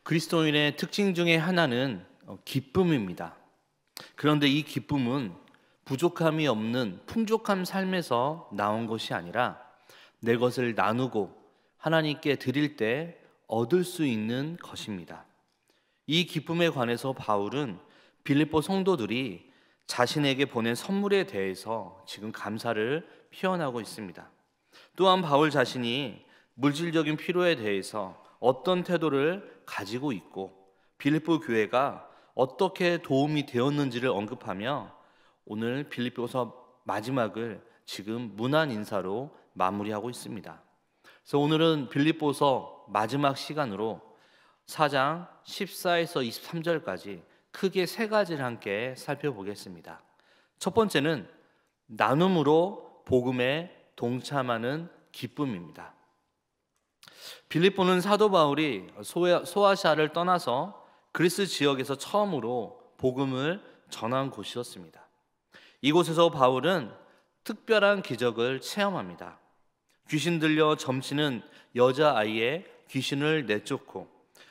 그리스도인의 특징 중에 하나는 기쁨입니다. 그런데 이 기쁨은 부족함이 없는 풍족한 삶에서 나온 것이 아니라 내 것을 나누고 하나님께 드릴 때 얻을 수 있는 것입니다. 이 기쁨에 관해서 바울은 빌립보 성도들이 자신에게 보낸 선물에 대해서 지금 감사를 표현하고 있습니다. 또한 바울 자신이 물질적인 필요에 대해서 어떤 태도를 가지고 있고 빌립보 교회가 어떻게 도움이 되었는지를 언급하며 오늘 빌립보서 마지막을 지금 문안 인사로 마무리하고 있습니다. 그래서 오늘은 빌립보서 마지막 시간으로 4장 14에서 23절까지 크게 세 가지를 함께 살펴보겠습니다. 첫 번째는 나눔으로 복음에 동참하는 기쁨입니다. 빌립보는 사도 바울이 소아시아를 떠나서 그리스 지역에서 처음으로 복음을 전한 곳이었습니다. 이곳에서 바울은 특별한 기적을 체험합니다. 귀신 들려 점치는 여자아이의 귀신을 내쫓고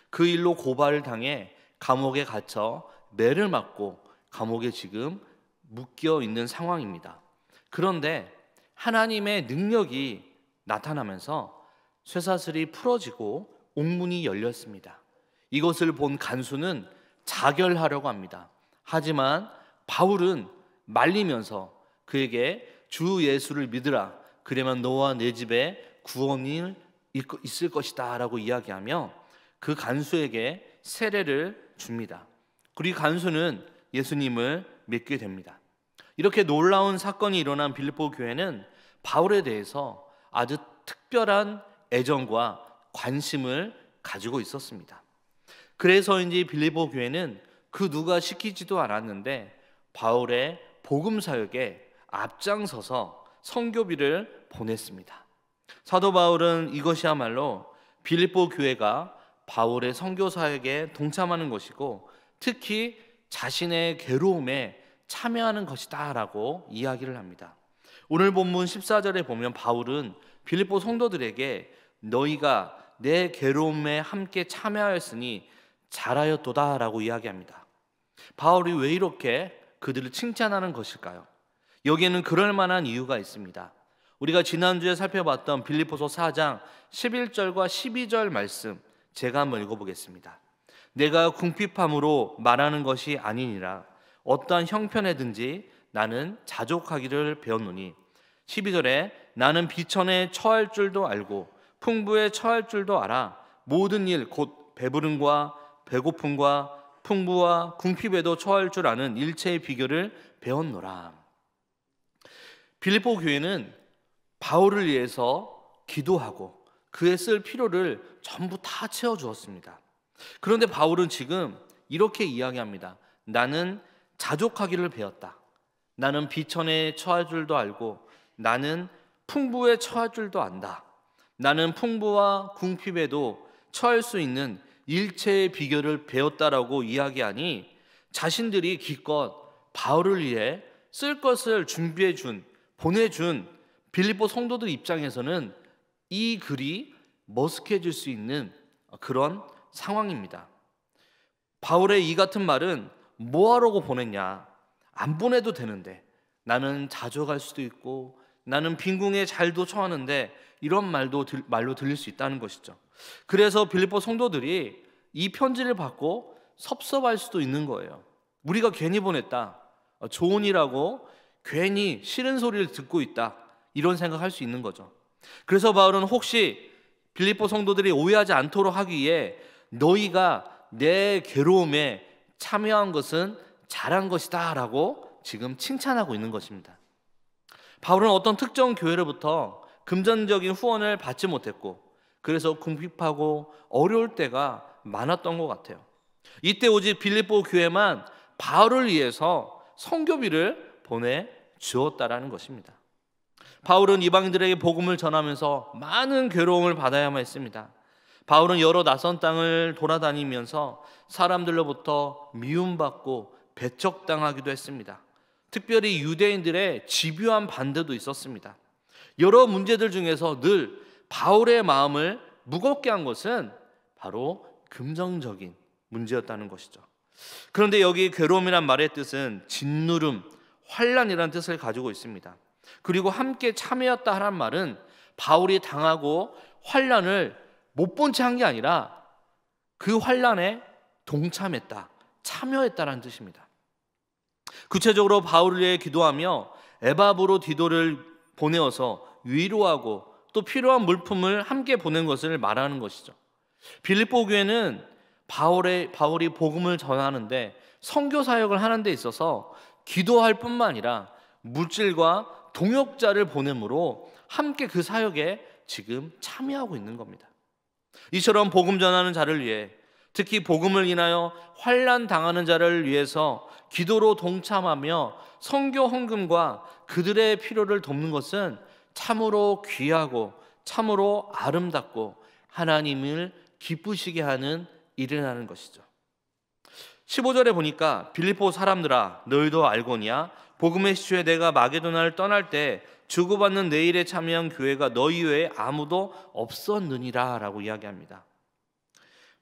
그 일로 고발을 당해 감옥에 갇혀 매를 맞고 감옥에 지금 묶여 있는 상황입니다. 그런데 하나님의 능력이 나타나면서 쇠사슬이 풀어지고 옥문이 열렸습니다. 이것을 본 간수는 자결하려고 합니다. 하지만 바울은 말리면서 그에게 주 예수를 믿으라, 그러면 너와 내 집에 구원이 있을 것이다 라고 이야기하며 그 간수에게 세례를 줍니다. 그리고 간수는 예수님을 믿게 됩니다. 이렇게 놀라운 사건이 일어난 빌립보 교회는 바울에 대해서 아주 특별한 애정과 관심을 가지고 있었습니다. 그래서인지 빌립보 교회는 그 누가 시키지도 않았는데 바울의 복음 사역에 앞장서서 선교비를 보냈습니다. 사도 바울은 이것이야말로 빌립보 교회가 바울의 선교 사역에 동참하는 것이고 특히 자신의 괴로움에 참여하는 것이다 라고 이야기를 합니다. 오늘 본문 14절에 보면 바울은 빌립보 성도들에게 너희가 내 괴로움에 함께 참여하였으니 잘하였도다 라고 이야기합니다. 바울이 왜 이렇게 그들을 칭찬하는 것일까요? 여기에는 그럴 만한 이유가 있습니다. 우리가 지난주에 살펴봤던 빌립보서 4장 11절과 12절 말씀 제가 한번 읽어보겠습니다. 내가 궁핍함으로 말하는 것이 아니니라 어떠한 형편에든지 나는 자족하기를 배웠노니 12절에 나는 비천에 처할 줄도 알고 풍부에 처할 줄도 알아 모든 일 곧 배부름과 배고픔과 풍부와 궁핍에도 처할 줄 아는 일체의 비결을 배웠노라. 빌립보 교회는 바울을 위해서 기도하고 그의 쓸 필요를 전부 다 채워주었습니다. 그런데 바울은 지금 이렇게 이야기합니다. 나는 자족하기를 배웠다. 나는 비천에 처할 줄도 알고 나는 풍부에 처할 줄도 안다. 나는 풍부와 궁핍에도 처할 수 있는 일체의 비결을 배웠다라고 이야기하니 자신들이 기껏 바울을 위해 쓸 것을 준비해 준, 보내준 빌립보 성도들 입장에서는 이 글이 머쓱해질 수 있는 그런 상황입니다. 바울의 이 같은 말은 뭐하라고 보냈냐? 안 보내도 되는데 나는 자족할 수도 있고 나는 빈궁에 잘도 처하는데 이런 말로 들릴 수 있다는 것이죠. 그래서 빌립보 성도들이 이 편지를 받고 섭섭할 수도 있는 거예요. 우리가 괜히 보냈다. 좋은 일하고 괜히 싫은 소리를 듣고 있다. 이런 생각할 수 있는 거죠. 그래서 바울은 혹시 빌립보 성도들이 오해하지 않도록 하기 위해 너희가 내 괴로움에 참여한 것은 잘한 것이다 라고 지금 칭찬하고 있는 것입니다. 바울은 어떤 특정 교회로부터 금전적인 후원을 받지 못했고 그래서 궁핍하고 어려울 때가 많았던 것 같아요. 이때 오직 빌립보 교회만 바울을 위해서 선교비를 보내주었다라는 것입니다. 바울은 이방인들에게 복음을 전하면서 많은 괴로움을 받아야만 했습니다. 바울은 여러 낯선 땅을 돌아다니면서 사람들로부터 미움받고 배척당하기도 했습니다. 특별히 유대인들의 집요한 반대도 있었습니다. 여러 문제들 중에서 늘 바울의 마음을 무겁게 한 것은 바로 긍정적인 문제였다는 것이죠. 그런데 여기 괴로움이란 말의 뜻은 짓누름, 환난이라는 뜻을 가지고 있습니다. 그리고 함께 참여했다 하는 말은 바울이 당하고 환난을 못 본 채 한 게 아니라 그 환난에 동참했다, 참여했다라는 뜻입니다. 구체적으로 바울을 위해 기도하며 에바브로디도를 보내어서 위로하고 또 필요한 물품을 함께 보낸 것을 말하는 것이죠. 빌립보 교회는 바울이 복음을 전하는데 선교 사역을 하는 데 있어서 기도할 뿐만 아니라 물질과 동역자를 보냄으로 함께 그 사역에 지금 참여하고 있는 겁니다. 이처럼 복음 전하는 자를 위해, 특히 복음을 인하여 환난 당하는 자를 위해서 기도로 동참하며 선교 헌금과 그들의 필요를 돕는 것은 참으로 귀하고 참으로 아름답고 하나님을 기쁘시게 하는 일이라는 것이죠. 15절에 보니까 빌립보 사람들아 너희도 알거니와 복음의 시초에 내가 마게도나를 떠날 때 주고받는 내 일에 참여한 교회가 너희 외에 아무도 없었느니라 라고 이야기합니다.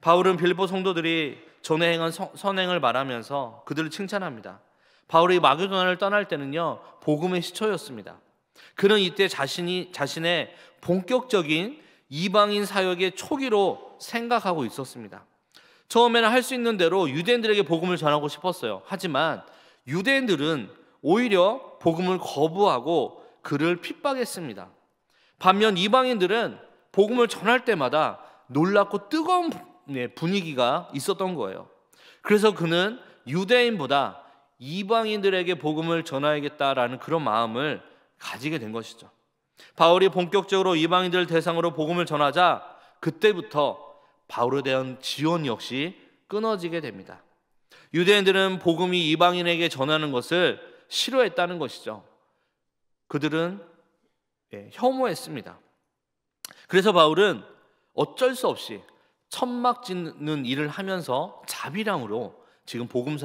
바울은 빌립보 성도들이 전에 행한 선행을 말하면서 그들을 칭찬합니다. 바울이 마게도나를 떠날 때는요, 복음의 시초였습니다. 그는 이때 자신의 본격적인 이방인 사역의 초기로 생각하고 있었습니다. 처음에는 할 수 있는 대로 유대인들에게 복음을 전하고 싶었어요. 하지만 유대인들은 오히려 복음을 거부하고 그를 핍박했습니다. 반면 이방인들은 복음을 전할 때마다 놀랍고 뜨거운 분위기가 있었던 거예요. 그래서 그는 유대인보다 이방인들에게 복음을 전하야겠다라는 그런 마음을 가지게 된 것이죠. 바울이 본격적으로 이방인들 대상으로 복음을 전하자 그때부터 바울에 대한 지원 역시 끊어지게 됩니다. 유대인들은 복음이 이방인에게 전하는 것을 싫어했다는 것이죠. 그들은 혐오했습니다. 그래서 바울은 어쩔 수 없이 천막 짓는 일을 하면서 자비랑으로 지금 복음을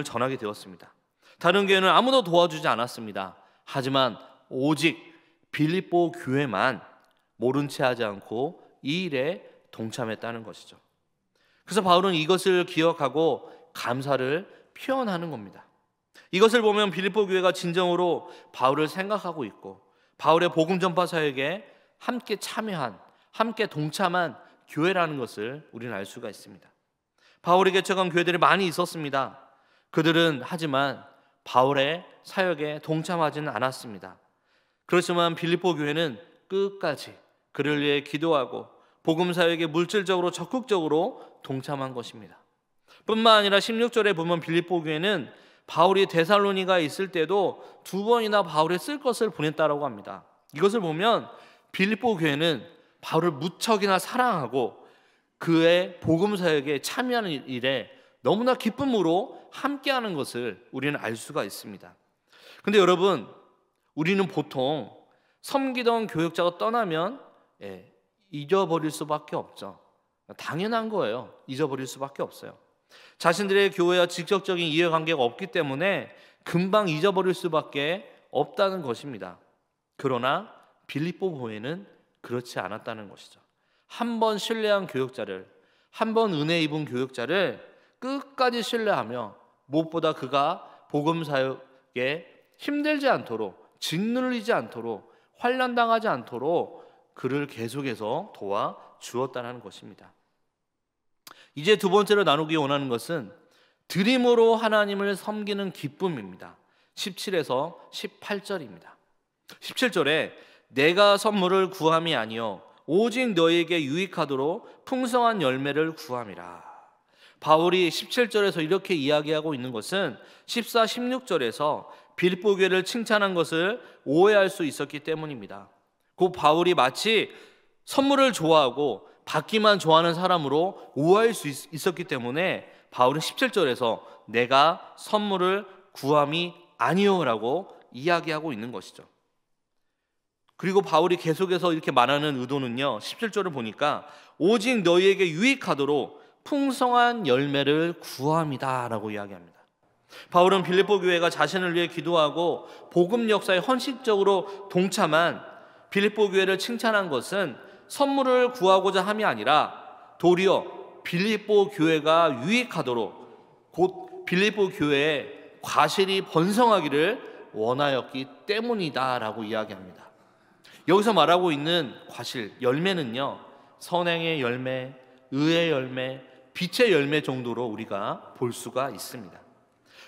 전하게 되었습니다. 다른 교회는 아무도 도와주지 않았습니다. 하지만 오직 빌립보 교회만 모른 채 하지 않고 이 일에 동참했다는 것이죠. 그래서 바울은 이것을 기억하고 감사를 표현하는 겁니다. 이것을 보면 빌립보 교회가 진정으로 바울을 생각하고 있고 바울의 복음 전파 사역에 함께 참여한, 함께 동참한 교회라는 것을 우리는 알 수가 있습니다. 바울이 개척한 교회들이 많이 있었습니다. 그들은 하지만 바울의 사역에 동참하지는 않았습니다. 그렇지만 빌립보 교회는 끝까지 그를 위해 기도하고 복음 사역에 물질적으로 적극적으로 동참한 것입니다. 뿐만 아니라 16절에 보면 빌립보 교회는 바울이 데살로니가에 있을 때도 2번이나 바울의 쓸 것을 보냈다라고 합니다. 이것을 보면 빌립보 교회는 바울을 무척이나 사랑하고 그의 복음 사역에 참여하는 일에 너무나 기쁨으로 함께하는 것을 우리는 알 수가 있습니다. 근데 여러분, 우리는 보통 섬기던 교역자가 떠나면 잊어버릴 수밖에 없죠. 당연한 거예요. 잊어버릴 수밖에 없어요. 자신들의 교회와 직접적인 이해관계가 없기 때문에 금방 잊어버릴 수밖에 없다는 것입니다. 그러나 빌립보 교회는 그렇지 않았다는 것이죠. 한 번 신뢰한 교역자를, 한 번 은혜 입은 교역자를 끝까지 신뢰하며 무엇보다 그가 복음 사역에 힘들지 않도록, 짓눌리지 않도록, 환난당하지 않도록 그를 계속해서 도와주었다는 것입니다. 이제 두 번째로 나누기 원하는 것은 드림으로 하나님을 섬기는 기쁨입니다. 17에서 18절입니다. 17절에 내가 선물을 구함이 아니요 오직 너에게 유익하도록 풍성한 열매를 구함이라. 바울이 17절에서 이렇게 이야기하고 있는 것은 14, 16절에서 빌립보 교회를 칭찬한 것을 오해할 수 있었기 때문입니다. 그 바울이 마치 선물을 좋아하고 받기만 좋아하는 사람으로 오해할 수 있었기 때문에 바울은 17절에서 내가 선물을 구함이 아니요라고 이야기하고 있는 것이죠. 그리고 바울이 계속해서 이렇게 말하는 의도는요, 17절을 보니까 오직 너희에게 유익하도록 풍성한 열매를 구함이다 라고 이야기합니다. 바울은 빌립보 교회가 자신을 위해 기도하고 복음 역사에 헌신적으로 동참한 빌립보 교회를 칭찬한 것은 선물을 구하고자 함이 아니라 도리어 빌립보 교회가 유익하도록 곧 빌립보 교회에 과실이 번성하기를 원하였기 때문이다라고 이야기합니다. 여기서 말하고 있는 과실, 열매는요, 선행의 열매, 의의 열매, 빛의 열매 정도로 우리가 볼 수가 있습니다.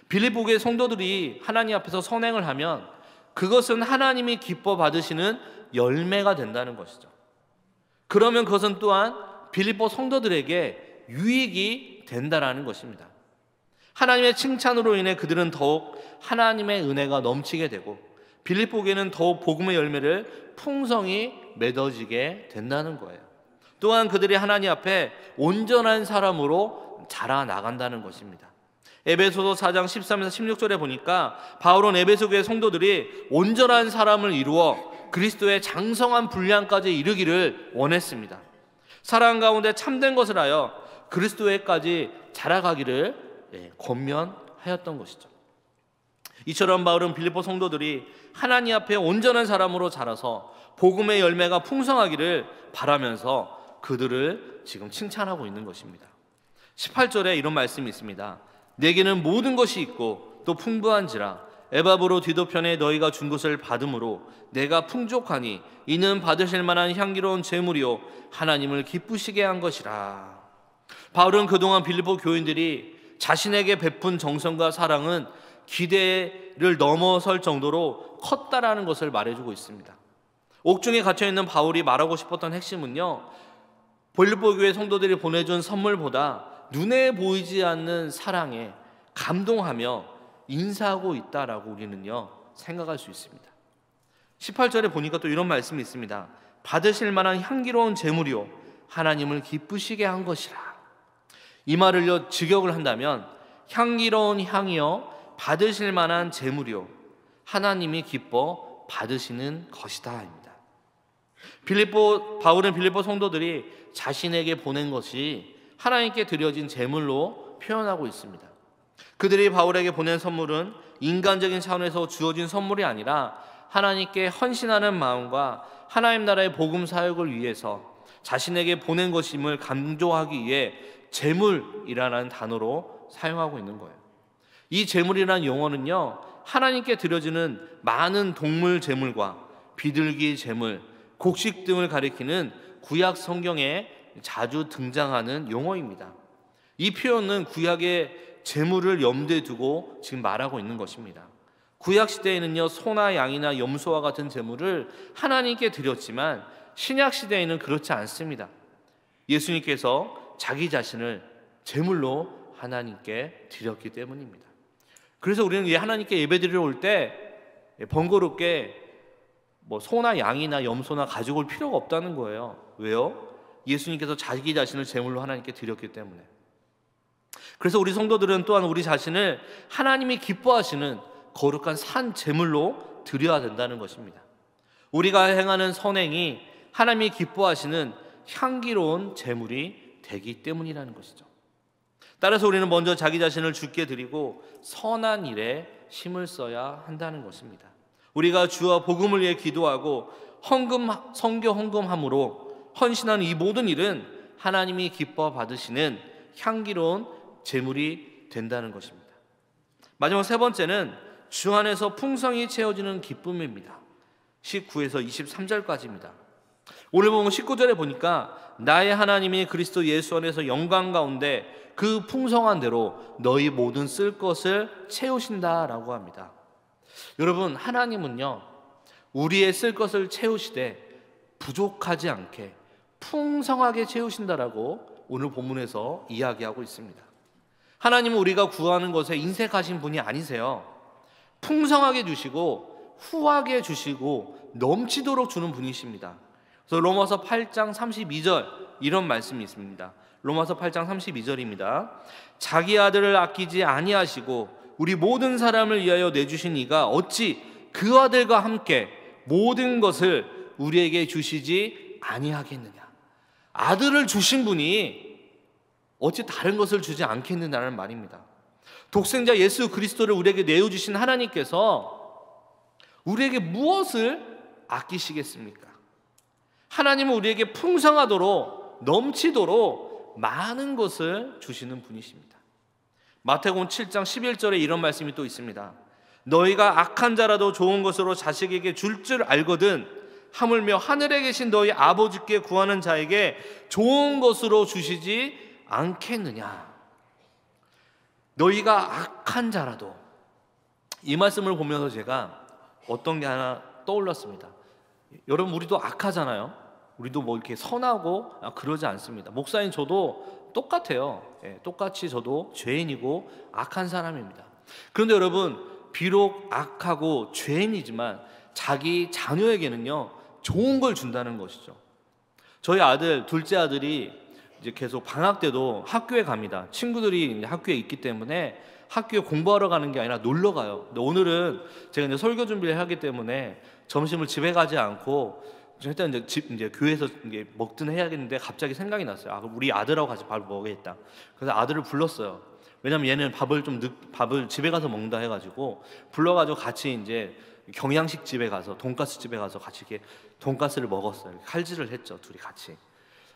빌립보 교회 성도들이 하나님 앞에서 선행을 하면 그것은 하나님이 기뻐 받으시는 열매가 된다는 것이죠. 그러면 그것은 또한 빌립보 성도들에게 유익이 된다라는 것입니다. 하나님의 칭찬으로 인해 그들은 더욱 하나님의 은혜가 넘치게 되고 빌립보 교회는 더욱 복음의 열매를 풍성히 맺어지게 된다는 거예요. 또한 그들이 하나님 앞에 온전한 사람으로 자라나간다는 것입니다. 에베소서 4장 13에서 16절에 보니까 바울은 에베소 교회 성도들이 온전한 사람을 이루어 그리스도의 장성한 분량까지 이르기를 원했습니다. 사랑 가운데 참된 것을 하여 그리스도에까지 자라가기를 권면하였던 것이죠. 이처럼 바울은 빌립보 성도들이 하나님 앞에 온전한 사람으로 자라서 복음의 열매가 풍성하기를 바라면서 그들을 지금 칭찬하고 있는 것입니다. 18절에 이런 말씀이 있습니다. 내게는 모든 것이 있고 또 풍부한지라 에바브로 디도편에 너희가 준 것을 받음으로 내가 풍족하니 이는 받으실 만한 향기로운 제물이요 하나님을 기쁘시게 한 것이라. 바울은 그동안 빌립보 교인들이 자신에게 베푼 정성과 사랑은 기대를 넘어설 정도로 컸다라는 것을 말해주고 있습니다. 옥중에 갇혀있는 바울이 말하고 싶었던 핵심은요, 빌립보 교회 성도들이 보내준 선물보다 눈에 보이지 않는 사랑에 감동하며 인사하고 있다라고 우리는요 생각할 수 있습니다. 18절에 보니까 또 이런 말씀이 있습니다. 받으실 만한 향기로운 제물이요 하나님을 기쁘시게 한 것이라. 이 말을요 직역을 한다면 향기로운 향이요 받으실 만한 제물이요 하나님이 기뻐 받으시는 것이다입니다. 바울은 빌립보 성도들이 자신에게 보낸 것이 하나님께 드려진 제물로 표현하고 있습니다. 그들이 바울에게 보낸 선물은 인간적인 차원에서 주어진 선물이 아니라 하나님께 헌신하는 마음과 하나님 나라의 복음 사역을 위해서 자신에게 보낸 것임을 강조하기 위해 제물이라는 단어로 사용하고 있는 거예요. 이 제물이라는 용어는요 하나님께 드려지는 많은 동물 제물과 비둘기 제물, 곡식 등을 가리키는 구약 성경에 자주 등장하는 용어입니다. 이 표현은 구약의 제물을 염두에 두고 지금 말하고 있는 것입니다. 구약 시대에는요 소나 양이나 염소와 같은 제물을 하나님께 드렸지만 신약 시대에는 그렇지 않습니다. 예수님께서 자기 자신을 제물로 하나님께 드렸기 때문입니다. 그래서 우리는 하나님께 예배드리러 올 때 번거롭게 소나 양이나 염소나 가지고 올 필요가 없다는 거예요. 왜요? 예수님께서 자기 자신을 제물로 하나님께 드렸기 때문에. 그래서 우리 성도들은 또한 우리 자신을 하나님이 기뻐하시는 거룩한 산 제물로 드려야 된다는 것입니다. 우리가 행하는 선행이 하나님이 기뻐하시는 향기로운 제물이 되기 때문이라는 것이죠. 따라서 우리는 먼저 자기 자신을 주께 드리고 선한 일에 힘을 써야 한다는 것입니다. 우리가 주와 복음을 위해 기도하고 성교 헌금함으로 헌신하는 이 모든 일은 하나님이 기뻐 받으시는 향기로운 제물이 된다는 것입니다. 마지막 세 번째는 주 안에서 풍성히 채워지는 기쁨입니다. 19에서 23절까지입니다. 오늘 보면 19절에 보니까 나의 하나님이 그리스도 예수 안에서 영광 가운데 그 풍성한 대로 너희 모든 쓸 것을 채우신다라고 합니다. 여러분, 하나님은요 우리의 쓸 것을 채우시되 부족하지 않게 풍성하게 채우신다라고 오늘 본문에서 이야기하고 있습니다. 하나님은 우리가 구하는 것에 인색하신 분이 아니세요. 풍성하게 주시고 후하게 주시고 넘치도록 주는 분이십니다. 그래서 로마서 8장 32절 이런 말씀이 있습니다. 로마서 8장 32절입니다. 자기 아들을 아끼지 아니하시고 우리 모든 사람을 위하여 내주신 이가 어찌 그 아들과 함께 모든 것을 우리에게 주시지 아니하겠느냐. 아들을 주신 분이 어찌 다른 것을 주지 않겠느냐는 말입니다. 독생자 예수 그리스도를 우리에게 내어주신 하나님께서 우리에게 무엇을 아끼시겠습니까? 하나님은 우리에게 풍성하도록 넘치도록 많은 것을 주시는 분이십니다. 마태복음 7장 11절에 이런 말씀이 또 있습니다. 너희가 악한 자라도 좋은 것으로 자식에게 줄 알거든 하물며 하늘에 계신 너희 아버지께 구하는 자에게 좋은 것으로 주시지 않겠느냐. 너희가 악한 자라도, 이 말씀을 보면서 제가 어떤 게 하나 떠올랐습니다. 여러분, 우리도 악하잖아요. 우리도 뭐 이렇게 선하고 그러지 않습니다. 목사님 저도 똑같아요. 똑같이 저도 죄인이고 악한 사람입니다. 그런데 여러분, 비록 악하고 죄인이지만 자기 자녀에게는요 좋은 걸 준다는 것이죠. 저희 아들, 둘째 아들이 이제 계속 방학 때도 학교에 갑니다. 친구들이 이제 학교에 있기 때문에 학교에 공부하러 가는 게 아니라 놀러 가요. 근데 오늘은 제가 이제 설교 준비를 하기 때문에 점심을 집에 가지 않고 일단 이제 교회에서 이제 먹든 해야겠는데 갑자기 생각이 났어요. 아, 우리 아들하고 같이 밥을 먹어야겠다. 그래서 아들을 불렀어요. 왜냐면 얘는 밥을 집에 가서 먹는다 해가지고 불러가지고 같이 이제 경양식 집에 가서, 돈가스 집에 가서 같이 이렇게 돈가스를 먹었어요. 칼질을 했죠, 둘이 같이.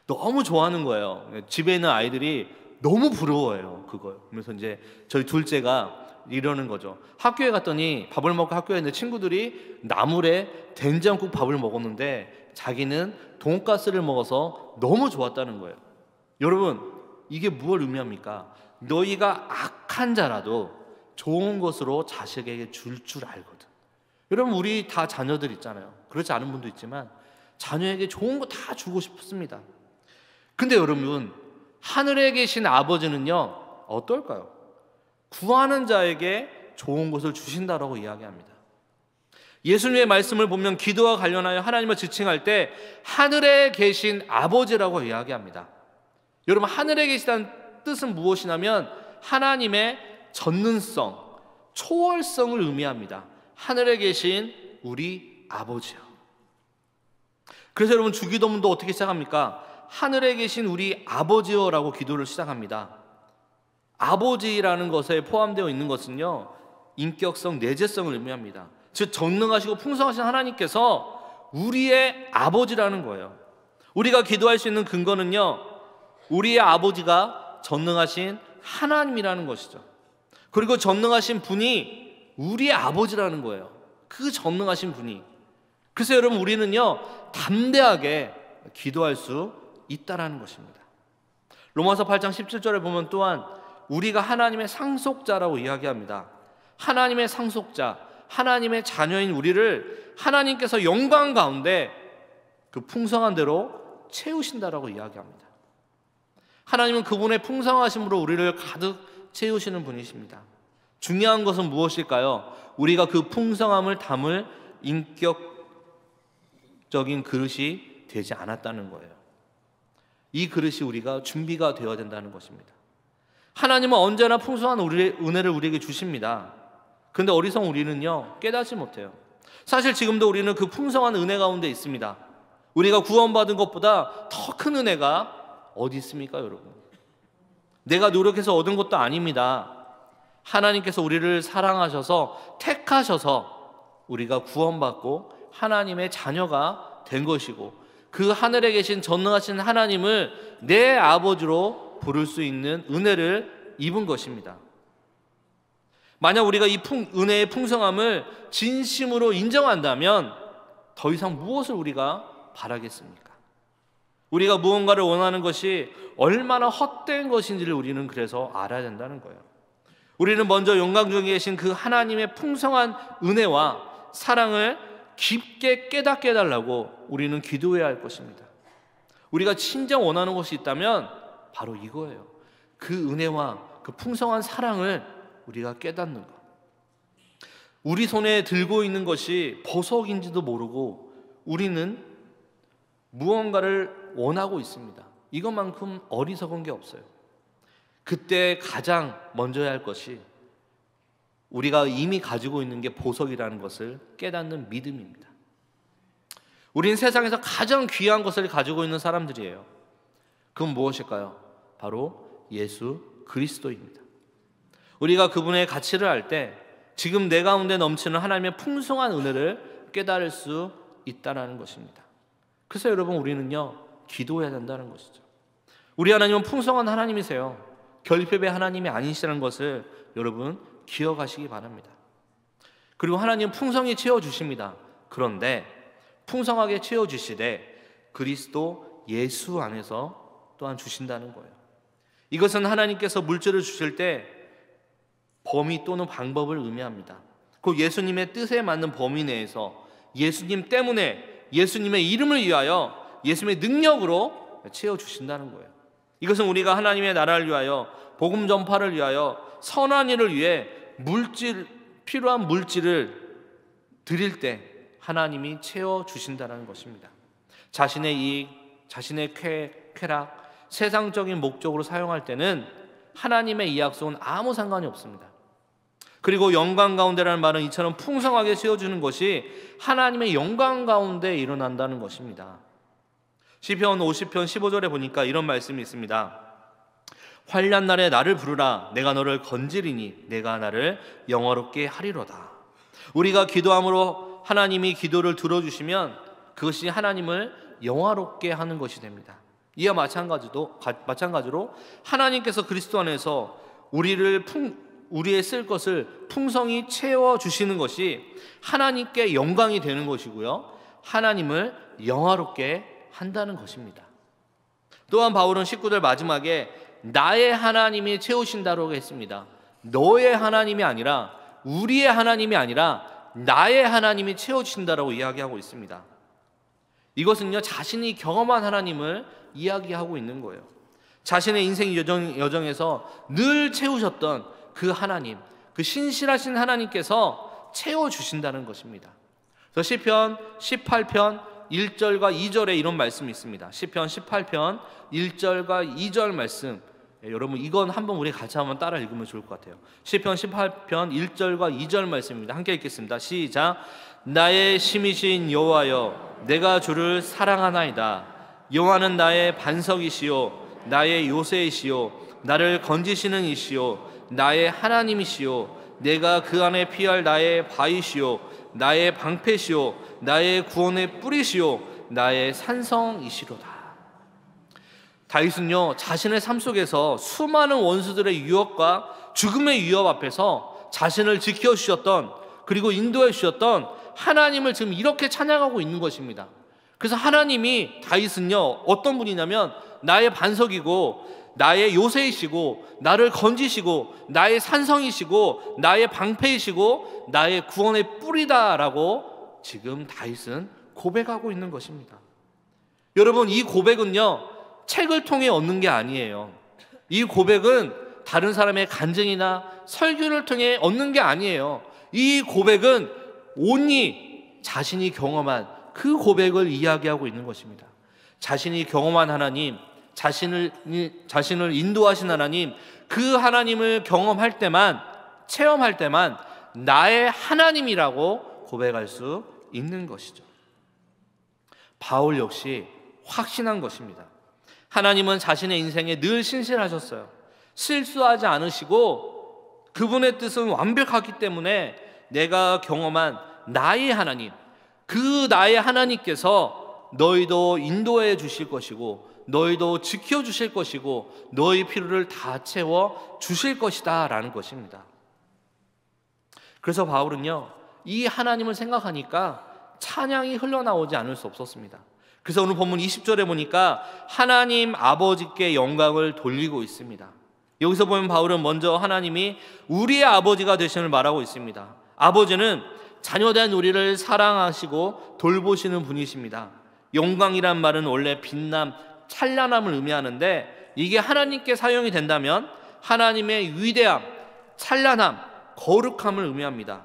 너무 좋아하는 거예요. 집에 있는 아이들이 너무 부러워해요, 그걸. 그래서 이제 저희 둘째가 이러는 거죠. 학교에 갔더니 밥을 먹고 학교에 있는 친구들이 나물에 된장국 밥을 먹었는데 자기는 돈가스를 먹어서 너무 좋았다는 거예요. 여러분, 이게 무엇을 의미합니까? 너희가 악한 자라도 좋은 것으로 자식에게 줄 알거든. 여러분, 우리 다 자녀들 있잖아요. 그렇지 않은 분도 있지만 자녀에게 좋은 거 다 주고 싶습니다. 근데 여러분, 하늘에 계신 아버지는요 어떨까요? 구하는 자에게 좋은 것을 주신다라고 이야기합니다. 예수님의 말씀을 보면 기도와 관련하여 하나님을 지칭할 때 하늘에 계신 아버지라고 이야기합니다. 여러분, 하늘에 계시다는 뜻은 무엇이냐면 하나님의 전능성, 초월성을 의미합니다. 하늘에 계신 우리 아버지요. 그래서 여러분, 주기도문도 어떻게 시작합니까? 하늘에 계신 우리 아버지요라고 기도를 시작합니다. 아버지라는 것에 포함되어 있는 것은요 인격성, 내재성을 의미합니다. 즉 전능하시고 풍성하신 하나님께서 우리의 아버지라는 거예요. 우리가 기도할 수 있는 근거는요 우리의 아버지가 전능하신 하나님이라는 것이죠. 그리고 전능하신 분이 우리의 아버지라는 거예요. 그 전능하신 분이. 그래서 여러분, 우리는요 담대하게 기도할 수 있다라는 것입니다. 로마서 8장 17절에 보면 또한 우리가 하나님의 상속자라고 이야기합니다. 하나님의 상속자, 하나님의 자녀인 우리를 하나님께서 영광 가운데 그 풍성한 대로 채우신다라고 이야기합니다. 하나님은 그분의 풍성하심으로 우리를 가득 채우시는 분이십니다. 중요한 것은 무엇일까요? 우리가 그 풍성함을 담을 인격적인 그릇이 되지 않았다는 거예요. 이 그릇이 우리가 준비가 되어야 된다는 것입니다. 하나님은 언제나 풍성한 은혜를 우리에게 주십니다. 그런데 어리석은 우리는요 깨닫지 못해요. 사실 지금도 우리는 그 풍성한 은혜 가운데 있습니다. 우리가 구원받은 것보다 더 큰 은혜가 어디 있습니까, 여러분? 내가 노력해서 얻은 것도 아닙니다. 하나님께서 우리를 사랑하셔서 택하셔서 우리가 구원받고 하나님의 자녀가 된 것이고, 그 하늘에 계신 전능하신 하나님을 내 아버지로 부를 수 있는 은혜를 입은 것입니다. 만약 우리가 이 은혜의 풍성함을 진심으로 인정한다면 더 이상 무엇을 우리가 바라겠습니까? 우리가 무언가를 원하는 것이 얼마나 헛된 것인지를 우리는 그래서 알아야 된다는 거예요. 우리는 먼저 영광 중에 계신 그 하나님의 풍성한 은혜와 사랑을 깊게 깨닫게 해달라고 우리는 기도해야 할 것입니다. 우리가 진정 원하는 것이 있다면 바로 이거예요. 그 은혜와 그 풍성한 사랑을 우리가 깨닫는 것. 우리 손에 들고 있는 것이 보석인지도 모르고 우리는 무언가를 원하고 있습니다. 이것만큼 어리석은 게 없어요. 그때 가장 먼저 해야 할 것이 우리가 이미 가지고 있는 게 보석이라는 것을 깨닫는 믿음입니다. 우리는 세상에서 가장 귀한 것을 가지고 있는 사람들이에요. 그건 무엇일까요? 바로 예수 그리스도입니다. 우리가 그분의 가치를 알 때 지금 내 가운데 넘치는 하나님의 풍성한 은혜를 깨달을 수 있다는 것입니다. 그래서 여러분, 우리는요 기도해야 된다는 것이죠. 우리 하나님은 풍성한 하나님이세요. 결핍의 하나님이 아니시라는 것을 여러분 기억하시기 바랍니다. 그리고 하나님은 풍성히 채워주십니다. 그런데 풍성하게 채워주시되 그리스도 예수 안에서 또한 주신다는 거예요. 이것은 하나님께서 물질을 주실 때 범위 또는 방법을 의미합니다. 그 예수님의 뜻에 맞는 범위 내에서 예수님 때문에 예수님의 이름을 위하여 예수님의 능력으로 채워주신다는 거예요. 이것은 우리가 하나님의 나라를 위하여 복음 전파를 위하여 선한 일을 위해 필요한 물질을 드릴 때 하나님이 채워주신다는 것입니다. 자신의 이익, 자신의 쾌락, 세상적인 목적으로 사용할 때는 하나님의 이 약속은 아무 상관이 없습니다. 그리고 영광 가운데라는 말은 이처럼 풍성하게 채워주는 것이 하나님의 영광 가운데 일어난다는 것입니다. 시편 50편 15절에 보니까 이런 말씀이 있습니다. 환난 날에 나를 부르라. 내가 너를 건지리니 내가 나를 영화롭게 하리로다. 우리가 기도함으로 하나님이 기도를 들어주시면 그것이 하나님을 영화롭게 하는 것이 됩니다. 이와 마찬가지로 하나님께서 그리스도 안에서 우리의 쓸 것을 풍성히 채워주시는 것이 하나님께 영광이 되는 것이고요, 하나님을 영화롭게 한다는 것입니다. 또한 바울은 19절 마지막에 나의 하나님이 채우신다고 했습니다. 너의 하나님이 아니라, 우리의 하나님이 아니라 나의 하나님이 채워주신다라고 이야기하고 있습니다. 이것은요, 자신이 경험한 하나님을 이야기하고 있는 거예요. 자신의 인생 여정에서 늘 채우셨던 그 하나님, 그 신실하신 하나님께서 채워주신다는 것입니다. 그래서 시편 18편 1절과 2절에 이런 말씀이 있습니다. 시편 18편 1절과 2절 말씀, 여러분 이건 한번 우리 같이 한번 따라 읽으면 좋을 것 같아요. 시편 18편 1절과 2절 말씀입니다. 함께 읽겠습니다. 시작. 나의 힘이신 여호와여, 내가 주를 사랑하나이다. 여호와는 나의 반석이시요 나의 요새이시요 나를 건지시는 이시요 나의 하나님이시요 내가 그 안에 피할 나의 바위시요 나의 방패시요 나의 구원의 뿌리시요 나의 산성이시로다. 다윗은요, 자신의 삶 속에서 수많은 원수들의 유혹과 죽음의 위협 앞에서 자신을 지켜주셨던, 그리고 인도해 주셨던 하나님을 지금 이렇게 찬양하고 있는 것입니다. 그래서 하나님이, 다윗은요 어떤 분이냐면 나의 반석이고 나의 요새이시고 나를 건지시고 나의 산성이시고 나의 방패이시고 나의 구원의 뿌리다라고 지금 다윗은 고백하고 있는 것입니다. 여러분, 이 고백은요 책을 통해 얻는 게 아니에요. 이 고백은 다른 사람의 간증이나 설교를 통해 얻는 게 아니에요. 이 고백은 온전히 자신이 경험한 그 고백을 이야기하고 있는 것입니다. 자신이 경험한 하나님, 자신을 인도하신 하나님, 그 하나님을 경험할 때만, 체험할 때만 나의 하나님이라고 고백할 수 있는 것이죠. 바울 역시 확신한 것입니다. 하나님은 자신의 인생에 늘 신실하셨어요. 실수하지 않으시고 그분의 뜻은 완벽하기 때문에 내가 경험한 나의 하나님, 그 나의 하나님께서 너희도 인도해 주실 것이고 너희도 지켜주실 것이고 너희 필요를 다 채워 주실 것이다 라는 것입니다. 그래서 바울은요, 이 하나님을 생각하니까 찬양이 흘러나오지 않을 수 없었습니다. 그래서 오늘 본문 20절에 보니까 하나님 아버지께 영광을 돌리고 있습니다. 여기서 보면 바울은 먼저 하나님이 우리의 아버지가 되심을 말하고 있습니다. 아버지는 자녀된 우리를 사랑하시고 돌보시는 분이십니다. 영광이란 말은 원래 빛남, 찬란함을 의미하는데 이게 하나님께 사용이 된다면 하나님의 위대함, 찬란함, 거룩함을 의미합니다.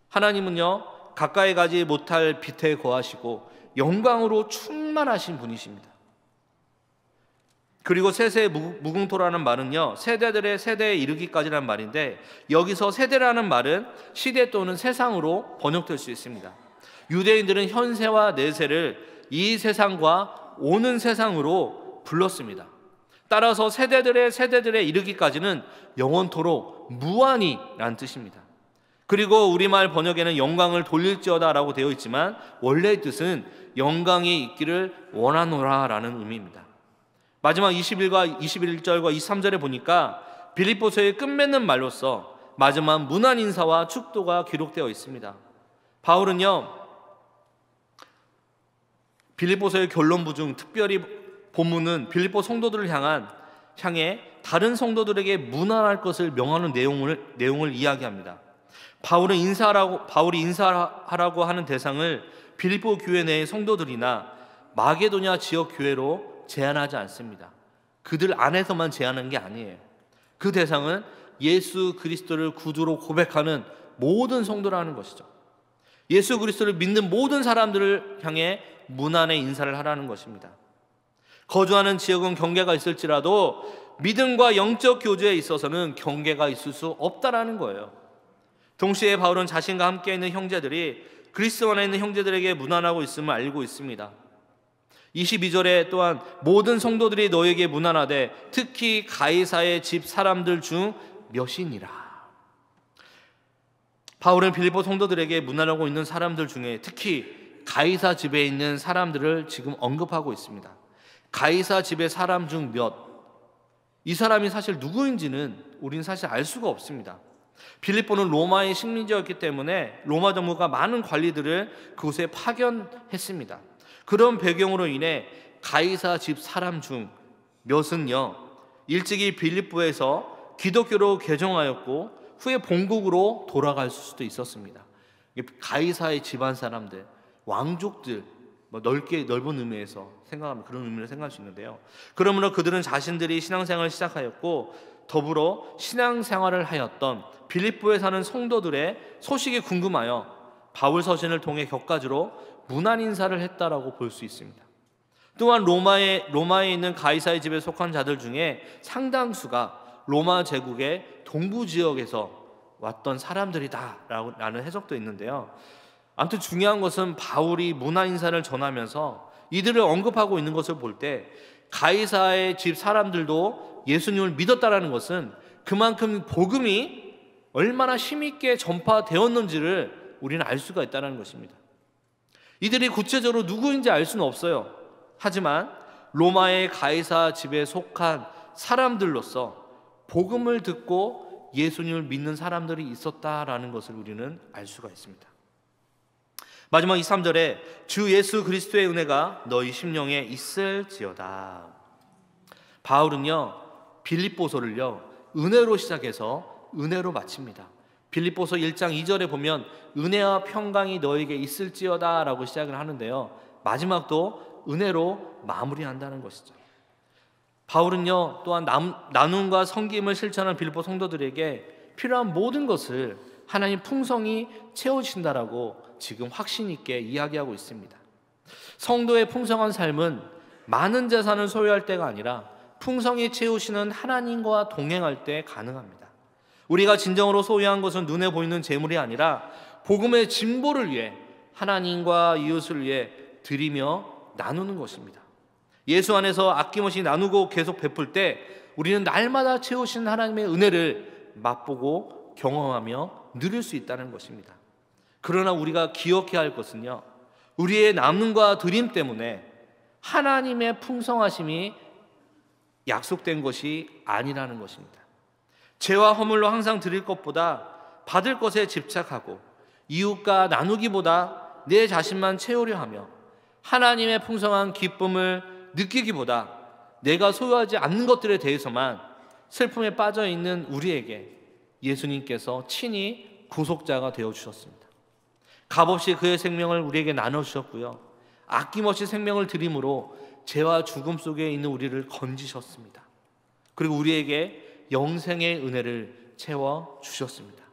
하나님은요, 가까이 가지 못할 빛에 거하시고 영광으로 충만하신 분이십니다. 그리고 세세 무궁토라는 말은요, 세대들의 세대에 이르기까지라는 말인데, 여기서 세대라는 말은 시대 또는 세상으로 번역될 수 있습니다. 유대인들은 현세와 내세를 이 세상과 오는 세상으로 불렀습니다. 따라서 세대들의 세대들에 이르기까지는 영원토록 무한이라는 뜻입니다. 그리고 우리말 번역에는 영광을 돌릴지어다 라고 되어 있지만 원래의 뜻은 영광이 있기를 원하노라 라는 의미입니다. 마지막 21절과 23절에 보니까 빌립보서의 끝맺는 말로서 마지막 문안 인사와 축도가 기록되어 있습니다. 바울은요, 빌립보서의 결론부 중 특별히 본문은 빌립보 성도들을 향해 다른 성도들에게 문안할 것을 명하는 내용을 이야기합니다. 바울이 인사하라고 하는 대상을 빌립보 교회 내의 성도들이나 마게도냐 지역 교회로 제한하지 않습니다. 그들 안에서만 제한하는 게 아니에요. 그 대상은 예수 그리스도를 구주로 고백하는 모든 성도라는 것이죠. 예수 그리스도를 믿는 모든 사람들을 향해 문안의 인사를 하라는 것입니다. 거주하는 지역은 경계가 있을지라도 믿음과 영적 교제에 있어서는 경계가 있을 수 없다라는 거예요. 동시에 바울은 자신과 함께 있는 형제들이 그리스도 안에 있는 형제들에게 문안하고 있음을 알고 있습니다. 22절에 또한 모든 성도들이 너에게 문안하되 특히 가이사의 집 사람들 중 몇이니라. 바울은 빌립보 성도들에게 문안하고 있는 사람들 중에 특히 가이사 집에 있는 사람들을 지금 언급하고 있습니다. 가이사 집의 사람 중 몇, 이 사람이 사실 누구인지는 우리는 사실 알 수가 없습니다. 빌립보는 로마의 식민지였기 때문에 로마 정부가 많은 관리들을 그곳에 파견했습니다. 그런 배경으로 인해 가이사 집 사람 중 몇은요, 일찍이 빌립보에서 기독교로 개종하였고 후에 본국으로 돌아갈 수도 있었습니다. 가이사의 집안 사람들, 왕족들, 넓은 의미에서 생각하면 그런 의미를 생각할 수 있는데요. 그러므로 그들은 자신들이 신앙생활을 시작하였고 더불어 신앙생활을 하였던 빌립보에 사는 성도들의 소식이 궁금하여 바울 서신을 통해 격가지로 문안 인사를 했다라고 볼 수 있습니다. 또한 로마에 있는 가이사의 집에 속한 자들 중에 상당수가 로마 제국의 동부 지역에서 왔던 사람들이다라는 해석도 있는데요. 아무튼 중요한 것은 바울이 문안 인사를 전하면서 이들을 언급하고 있는 것을 볼 때 가이사의 집 사람들도 예수님을 믿었다라는 것은 그만큼 복음이 얼마나 힘있게 전파되었는지를 우리는 알 수가 있다는 것입니다. 이들이 구체적으로 누구인지 알 수는 없어요. 하지만 로마의 가이사 집에 속한 사람들로서 복음을 듣고 예수님을 믿는 사람들이 있었다라는 것을 우리는 알 수가 있습니다. 마지막 23절에 주 예수 그리스도의 은혜가 너희 심령에 있을지어다. 바울은요, 빌립보서를요, 은혜로 시작해서 은혜로 마칩니다. 빌립보서 1장 2절에 보면 은혜와 평강이 너에게 있을지어다 라고 시작을 하는데요, 마지막도 은혜로 마무리한다는 것이죠. 바울은요, 또한 나눔과 섬김을 실천한 빌립보 성도들에게 필요한 모든 것을 하나님 풍성히 채우신다라고 지금 확신 있게 이야기하고 있습니다. 성도의 풍성한 삶은 많은 재산을 소유할 때가 아니라 풍성히 채우시는 하나님과 동행할 때 가능합니다. 우리가 진정으로 소유한 것은 눈에 보이는 재물이 아니라 복음의 진보를 위해 하나님과 이웃을 위해 드리며 나누는 것입니다. 예수 안에서 아낌없이 나누고 계속 베풀 때 우리는 날마다 채우신 하나님의 은혜를 맛보고 경험하며 누릴 수 있다는 것입니다. 그러나 우리가 기억해야 할 것은요, 우리의 나눔과 드림 때문에 하나님의 풍성하심이 약속된 것이 아니라는 것입니다. 죄와 허물로 항상 드릴 것보다 받을 것에 집착하고 이웃과 나누기보다 내 자신만 채우려 하며 하나님의 풍성한 기쁨을 느끼기보다 내가 소유하지 않는 것들에 대해서만 슬픔에 빠져 있는 우리에게 예수님께서 친히 구속자가 되어 주셨습니다. 값없이 그의 생명을 우리에게 나눠주셨고요, 아낌없이 생명을 드림으로 죄와 죽음 속에 있는 우리를 건지셨습니다. 그리고 우리에게 영생의 은혜를 채워주셨습니다.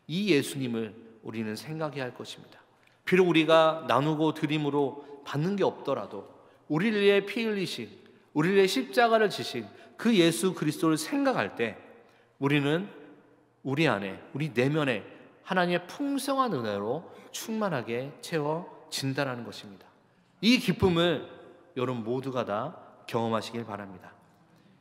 이 예수님을 우리는 생각해야 할 것입니다. 비록 우리가 나누고 드림으로 받는 게 없더라도 우리를 위해 피 흘리신, 우리를 위해 십자가를 지신 그 예수 그리스도를 생각할 때 우리는 우리 안에, 우리 내면에 하나님의 풍성한 은혜로 충만하게 채워진다는 것입니다. 이 기쁨을 여러분 모두가 다 경험하시길 바랍니다.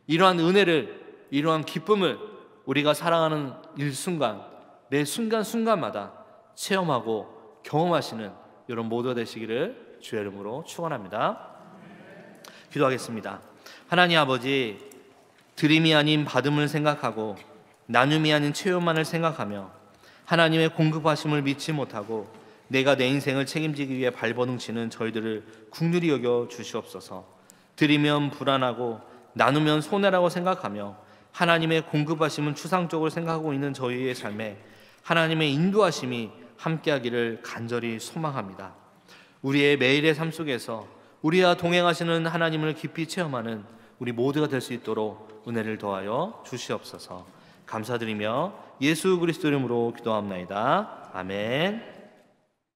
이러한 은혜를, 이러한 기쁨을 우리가 살아가는 일순간, 매 순간순간마다 체험하고 경험하시는 여러분 모두가 되시기를 주의 이름으로 축원합니다. 기도하겠습니다. 하나님 아버지, 드림이 아닌 받음을 생각하고 나눔이 아닌 체험만을 생각하며 하나님의 공급하심을 믿지 못하고 내가 내 인생을 책임지기 위해 발버둥 치는 저희들을 긍휼히 여겨 주시옵소서. 드리면 불안하고 나누면 손해라고 생각하며 하나님의 공급하심은 추상적으로 생각하고 있는 저희의 삶에 하나님의 인도하심이 함께하기를 간절히 소망합니다. 우리의 매일의 삶 속에서 우리와 동행하시는 하나님을 깊이 체험하는 우리 모두가 될 수 있도록 은혜를 더하여 주시옵소서. 감사드리며 예수 그리스도 이름으로 기도합나이다. 아멘.